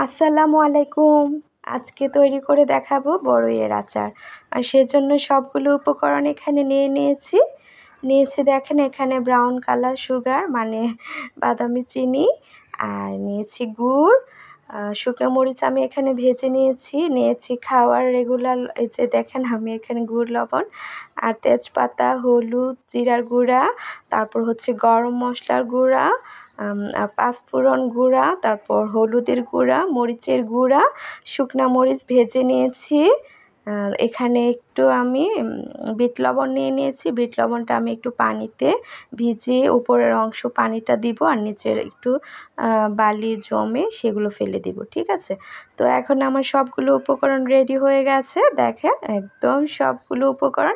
আসসালামু আলাইকুম। আজকে তৈরি করে দেখাবো বড়ইয়ের আচার। আর সেজন্য সবগুলো উপকরণ এখানে নিয়েছি দেখেন এখানে ব্রাউন কালার সুগার মানে বাদামি চিনি, আর নিয়েছি গুড়, শুকনো মরিচ আমি এখানে ভেজে নিয়েছি খাওয়ার রেগুলার, এই যে দেখেন আমি এখানে গুড় লবণ আর তেজপাতা, হলুদ, জিরার গুঁড়া, তারপর হচ্ছে গরম মশলার গুঁড়া, আর পাঁচফোড়ন গুঁড়া, তারপর হলুদের গুঁড়া, মরিচের গুঁড়া, শুকনা মরিচ ভেজে নিয়েছি। এখানে একটু আমি বিট লবণ নিয়েছি। বিট লবণটা আমি একটু পানিতে ভিজিয়ে উপরের অংশ পানিটা দিব আর নিচের একটু বালি জমে সেগুলো ফেলে দিব, ঠিক আছে। তো এখন আমার সবগুলো উপকরণ রেডি হয়ে গেছে, দেখেন একদম সবগুলো উপকরণ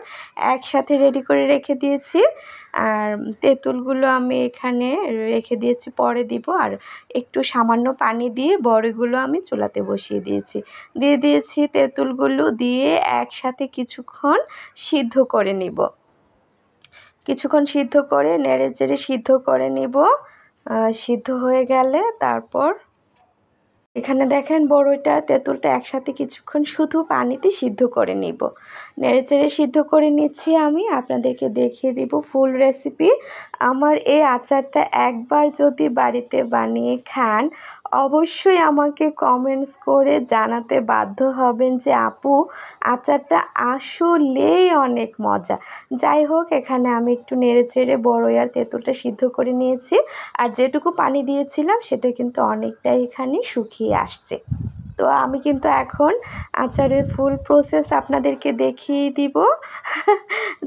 একসাথে রেডি করে রেখে দিয়েছি। আর তেঁতুলগুলো আমি এখানে রেখে দিয়েছি, পরে দিব। আর একটু সামান্য পানি দিয়ে বড়িগুলো আমি চুলাতে বসিয়ে দিয়েছি তেঁতুলগুলো দিয়ে একসাথে কিছুক্ষণ সিদ্ধ করে নিব। কিছুক্ষণ সিদ্ধ করে নেড়ে চেড়ে সিদ্ধ করে নিব। সিদ্ধ হয়ে গেলে তারপর এখানে দেখেন বড়ইটা তেঁতুলটা একসাথে কিছুক্ষণ শুধু পানিতে সিদ্ধ করে নিব। নেড়েচেড়ে সিদ্ধ করে নিচ্ছি, আমি আপনাদেরকে দেখিয়ে দিব ফুল রেসিপি। আমার এই আচারটা একবার যদি বাড়িতে বানিয়ে খান, অবশ্যই আমাকে কমেন্টস করে জানাতে বাধ্য হবেন যে আপু আচারটা আসলেই অনেক মজা। যাই হোক, এখানে আমি একটু নেড়েচেড়ে বড়ই আর তেঁতুলটা সিদ্ধ করে নিয়েছি। আর যেটুকু পানি দিয়েছিলাম সেটা কিন্তু অনেকটাই এখানে শুকিয়ে আসছে। তো আমি কিন্তু এখন আচারের ফুল প্রসেস আপনাদেরকে দেখিয়ে দিব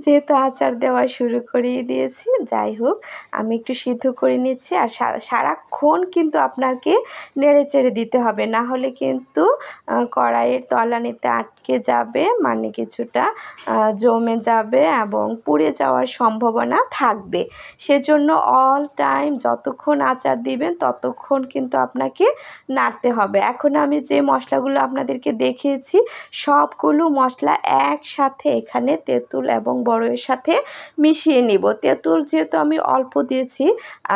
যেহেতু আচার দেওয়া শুরু করিয়ে দিয়েছি। যাই হোক, আমি একটু সিদ্ধ করে নিচ্ছি। আর সারাক্ষণ কিন্তু আপনাকে নেড়েচেড়ে দিতে হবে, না হলে কিন্তু কড়াইয়ের তলানিতে আটকে যাবে, মানে কিছুটা জমে যাবে এবং পুড়ে যাওয়ার সম্ভাবনা থাকবে। সেজন্য অল টাইম যতক্ষণ আচার দিবেন ততক্ষণ কিন্তু আপনাকে নাড়তে হবে। এখন আমি যে মশলাগুলো আপনাদেরকে দেখিয়েছি সবগুলো মশলা একসাথে এখানে তেঁতুল এবং বড়ইয়ের সাথে মিশিয়ে নিব। তেঁতুল যেহেতু আমি অল্প দিয়েছি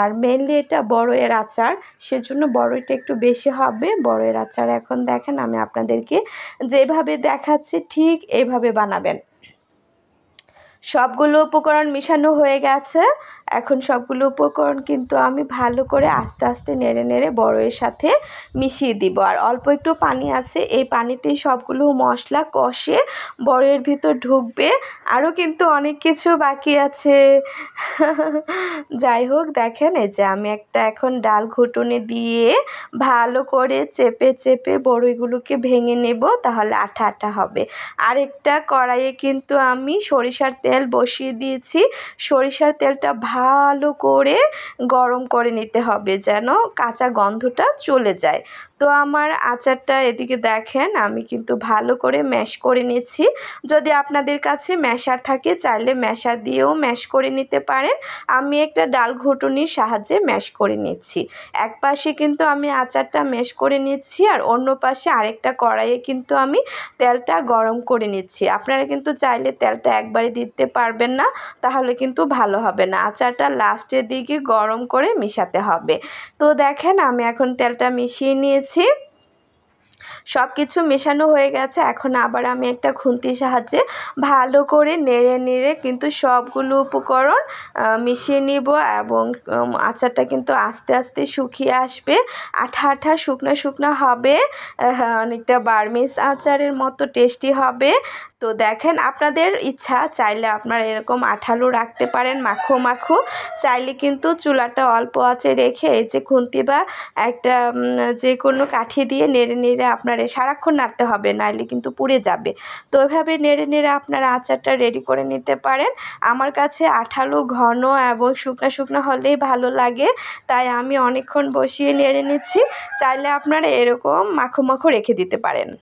আর মেনলি এটা বড়ইয়ের আচার, সেজন্য বড়ইটা একটু বেশি হবে। বড়ইয়ের আচার এখন দেখেন আমি আপনাদেরকে যেভাবে দেখাচ্ছি ঠিক এইভাবে বানাবেন। সবগুলো উপকরণ মিশানো হয়ে গেছে। এখন সবগুলো উপকরণ কিন্তু আমি ভালো করে আস্তে আস্তে নেড়ে নেড়ে বড়ইয়ের সাথে মিশিয়ে দিব। আর অল্প একটু পানি আছে, এই পানিতেই সবগুলো মশলা কষে বড়ইয়ের ভিতর ঢুকবে। আরও কিন্তু অনেক কিছু বাকি আছে। যাই হোক, দেখেন এই যে আমি একটা এখন ডাল ঘুটুনি দিয়ে ভালো করে চেপে চেপে বড়ইগুলোকে ভেঙে নেব, তাহলে আঠা আঠা হবে। আরেকটা কড়াইয়ে কিন্তু আমি সরিষার তেল বসিয়ে দিয়েছি। সরিষার তেলটা ভালো করে গরম করে নিতে হবে যেন কাঁচা গন্ধটা চলে যায়। তো আমার আচারটা এদিকে দেখেন আমি কিন্তু ভালো করে ম্যাশ করে নিচ্ছি। যদি আপনাদের কাছে ম্যাশার থাকে চাইলে ম্যাশার দিয়েও ম্যাশ করে নিতে পারেন। আমি একটা ডাল ঘুটুনির সাহায্যে ম্যাশ করে নিচ্ছি। এক পাশে কিন্তু আমি আচারটা ম্যাশ করে নিচ্ছি আর অন্য পাশে আরেকটা কড়াইয়ে কিন্তু আমি তেলটা গরম করে নিচ্ছি। আপনারা কিন্তু চাইলে তেলটা একবারে দিতে পারবেন না, তাহলে কিন্তু ভালো হবে না। আচারটা লাস্টের দিকে গরম করে মিশাতে হবে। তো দেখেন আমি এখন তেলটা মিশিয়ে নিয়েছি, সব কিছু মেশানো হয়ে গেছে। এখন আবার আমি একটা খুন্তির সাহায্যে ভালো করে নেড়ে নেড়ে কিন্তু সবগুলো উপকরণ মিশিয়ে নিব এবং আচারটা কিন্তু আস্তে আস্তে শুকিয়ে আসবে, আঠা আঠা শুকনো শুকনো হবে, অনেকটা বার্মিজ আচারের মতো টেস্টি হবে। তো দেখেন আপনাদের ইচ্ছা, চাইলে আপনারা এরকম আঠালো রাখতে পারেন মাখো মাখো, চাইলে কিন্তু চুলাটা অল্প আঁচে রেখে এই যে খুন্তি বা একটা যে কোনো কাঠি দিয়ে নেড়ে নেড়ে আপনার সারাক্ষণ নাড়তে হবে, নাইলে কিন্তু পুড়ে যাবে। তো ওইভাবে নেড়ে নেড়ে আপনারা আচারটা রেডি করে নিতে পারেন। আমার কাছে আঠালো ঘন এবং শুকনো শুকনো হলেই ভালো লাগে, তাই আমি অনেকক্ষণ বসিয়ে নেড়ে নিচ্ছি। চাইলে আপনারা এরকম মাখো মাখো রেখে দিতে পারেন।